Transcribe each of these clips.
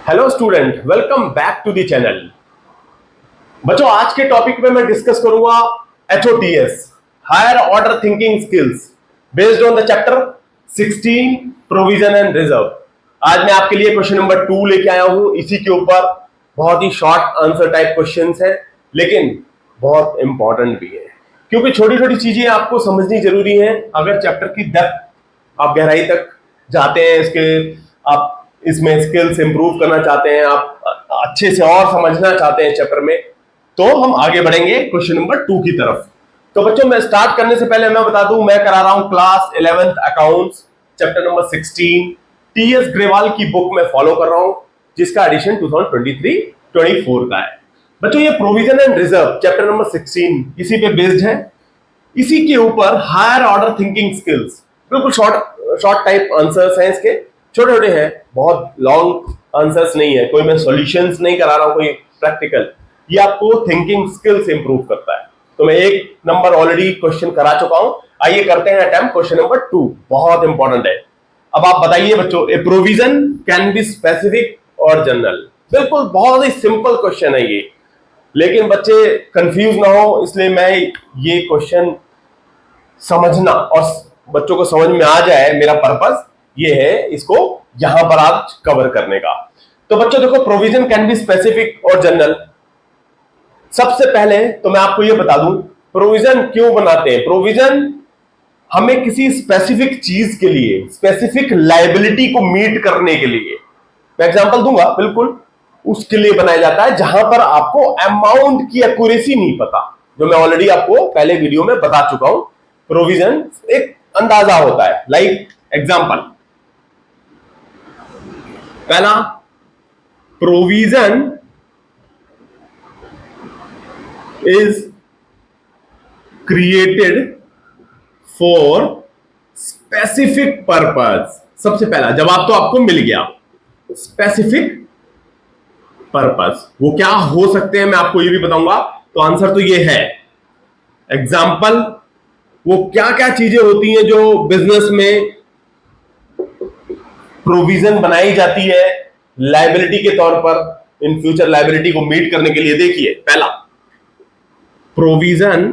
Hello student, welcome back to the channel. बच्चों, आज के टॉपिक में मैं डिस्कस करूंगा HOTS, higher order thinking skills, based on the chapter 16 provision and reserve. आज मैं आपके लिए क्वेश्चन नंबर 2 लेके आया हूं। इसी के ऊपर बहुत ही शॉर्ट आंसर टाइप क्वेश्चंस हैं, लेकिन बहुत इंपॉर्टेंट भी है, क्योंकि छोटी छोटी चीजें आपको समझनी जरूरी है। अगर चैप्टर की डेप्थ, आप गहराई तक जाते हैं, आप इसमें स्किल्स इंप्रूव करना चाहते हैं, आप अच्छे से और समझना चाहते हैं चैप्टर में, तो हम आगे बढ़ेंगे क्वेश्चन नंबर 2 की तरफ। तो बच्चों, मैं स्टार्ट करने से पहले मैं बता दूं, मैं करा रहा हूं class 11th accounts chapter number 16 TS Grewal की बुक में फॉलो कर रहा हूं, जिसका एडिशन 2023-24 का है। बच्चों, ये provision and reserve chapter number 16 इसी पे बेस्ड है। इसी के ऊपर हायर ऑर्डर थिंकिंग स्किल्स, बिल्कुल शॉर्ट टाइप आंसर्स हैं इसके, छोटे छोटे हैं, बहुत लॉन्ग आंसर्स नहीं है। कोई मैं सॉल्यूशंस नहीं करा रहा हूं, कोई प्रैक्टिकल। ये आपको थिंकिंग स्किल्स इंप्रूव करता है। तो मैं एक नंबर ऑलरेडी क्वेश्चन करा चुका हूं। आइए करते हैं अटेम्प्ट क्वेश्चन नंबर 2, बहुत इंपॉर्टेंट है। अब आप बताइए बच्चों, ए प्रोविजन कैन बी स्पेसिफिक और जनरल। बिल्कुल बहुत ही सिंपल क्वेश्चन है ये, लेकिन बच्चे कंफ्यूज ना हो, इसलिए मैं ये क्वेश्चन समझना और बच्चों को समझ में आ जाए, मेरा पर्पस ये है इसको यहां पर आज कवर करने का। तो बच्चों देखो, प्रोविजन कैन बी स्पेसिफिक और जनरल। सबसे पहले तो मैं आपको ये बता दूं, प्रोविजन क्यों बनाते हैं। प्रोविजन हमें किसी स्पेसिफिक चीज के लिए, स्पेसिफिक लायबिलिटी को मीट करने के लिए, मैं एग्जांपल दूंगा, बिल्कुल उसके लिए बनाया जाता है जहां पर आपको अमाउंट की एक्यूरेसी नहीं पता, जो मैं ऑलरेडी आपको पहले वीडियो में बता चुका हूं। प्रोविजन एक अंदाजा होता है। लाइक एग्जांपल, पहला, provision is created for specific purpose. सबसे पहला जवाब तो आपको मिल गया, स्पेसिफिक पर्पस। वो क्या हो सकते हैं मैं आपको ये भी बताऊंगा। तो आंसर तो ये है। एग्जाम्पल, वो क्या क्या चीजें होती हैं जो बिजनेस में प्रोविजन बनाई जाती है लायबिलिटी के तौर पर, इन फ्यूचर लायबिलिटी को मीट करने के लिए। देखिए, पहला, प्रोविजन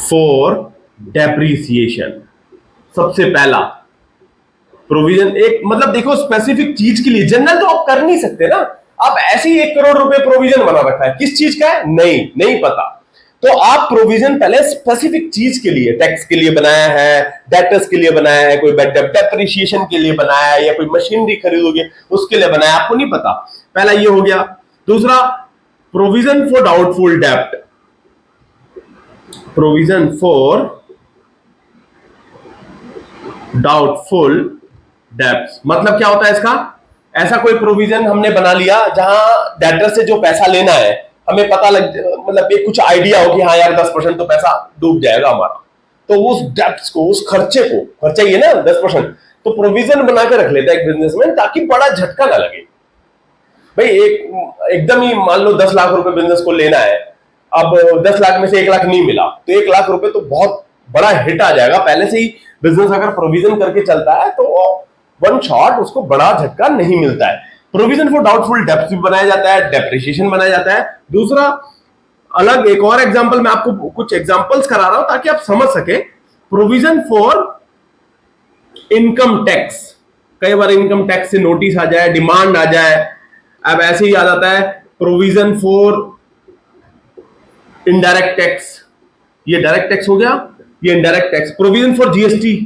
फॉर डेप्रिसिएशन। सबसे पहला प्रोविजन, एक मतलब देखो स्पेसिफिक चीज के लिए। जनरल तो आप कर नहीं सकते ना, आप ऐसे ही 1 करोड़ रुपए प्रोविजन बना रखा है, किस चीज का है नहीं पता। तो आप प्रोविजन पहले स्पेसिफिक चीज के लिए, टैक्स के लिए बनाया है, डेटर्स के लिए बनाया है, कोई डेप्रिसिएशन के लिए बनाया है, या कोई मशीनरी खरीदोगे उसके लिए बनाया, आपको नहीं पता। पहला ये हो गया। दूसरा, प्रोविजन फॉर डाउटफुल डेप्ट। प्रोविजन फॉर डाउटफुल डेब्ट्स मतलब क्या होता है इसका। ऐसा कोई प्रोविजन हमने बना लिया जहां डेटर से जो पैसा लेना है, हमें पता लग, मतलब एक कुछ आइडिया हो कि हाँ यार 10% तो पैसा डूब जाएगा हमारा, तो उस डेब्ट्स को, उस खर्चे को, खर्चा ही है ना 10%, तो प्रोविजन बना के रख लेता है एक बिजनेसमैन, ताकि बड़ा झटका ना लगे। भाई एकदम ही मान लो 10 लाख रुपए बिजनेस को लेना है, अब 10 लाख में से 1 लाख नहीं मिला, तो 1 लाख रुपए तो बहुत बड़ा हिट आ जाएगा। पहले से ही बिजनेस अगर प्रोविजन करके चलता है तो वन शॉट उसको बड़ा झटका नहीं मिलता है। प्रोविजन फॉर डाउटफुल डेब्ट्स भी बनाया जाता है, डेप्रिसिएशन बनाया जाता है। दूसरा, अलग एक और एग्जांपल, मैं आपको कुछ एग्जांपल्स करा रहा हूं ताकि आप समझ सके। प्रोविजन फॉर इनकम टैक्स, कई बार इनकम टैक्स से नोटिस आ जाए, डिमांड आ जाए, अब ऐसे ही आ जाता है। प्रोविजन फॉर इनडायरेक्ट टैक्स, ये डायरेक्ट टैक्स हो गया, ये indirect tax. Provision for GST,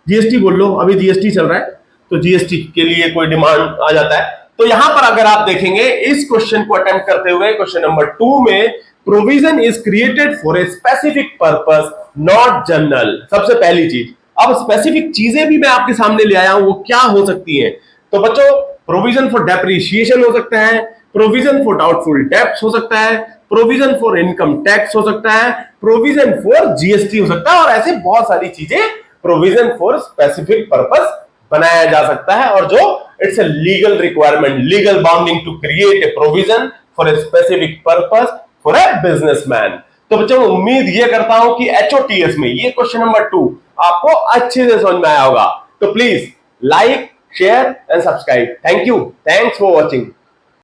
GST बोल लो, अभी जीएसटी चल रहा है, तो जीएसटी के लिए कोई डिमांड आ जाता है। तो यहां पर अगर आप देखेंगे इस क्वेश्चन को अटेम्प्ट करते हुए, क्वेश्चन नंबर 2 में, provision is created for a specific purpose, not general. सबसे पहली चीज। अब स्पेसिफिक चीजें भी मैं आपके सामने ले आया हूं, वो क्या हो सकती है। तो बच्चों, प्रोविजन फॉर डेप्रिसिएशन हो सकता है, प्रोविजन फॉर डाउटफुल डेब्ट्स हो सकता है, प्रोविजन फॉर इनकम टैक्स हो सकता है, प्रोविजन फॉर जीएसटी हो सकता है, और ऐसे बहुत सारी चीजें प्रोविजन फॉर स्पेसिफिक पर्पस बनाया जा सकता है, और जो it's a legal requirement, legal bounding to create a provision for a specific purpose for a businessman. तो बच्चों, उम्मीद ये करता हूं कि HOTS में ये क्वेश्चन नंबर 2 आपको अच्छे से समझ में आया होगा। तो please like, share and subscribe. Thank you. Thanks for watching.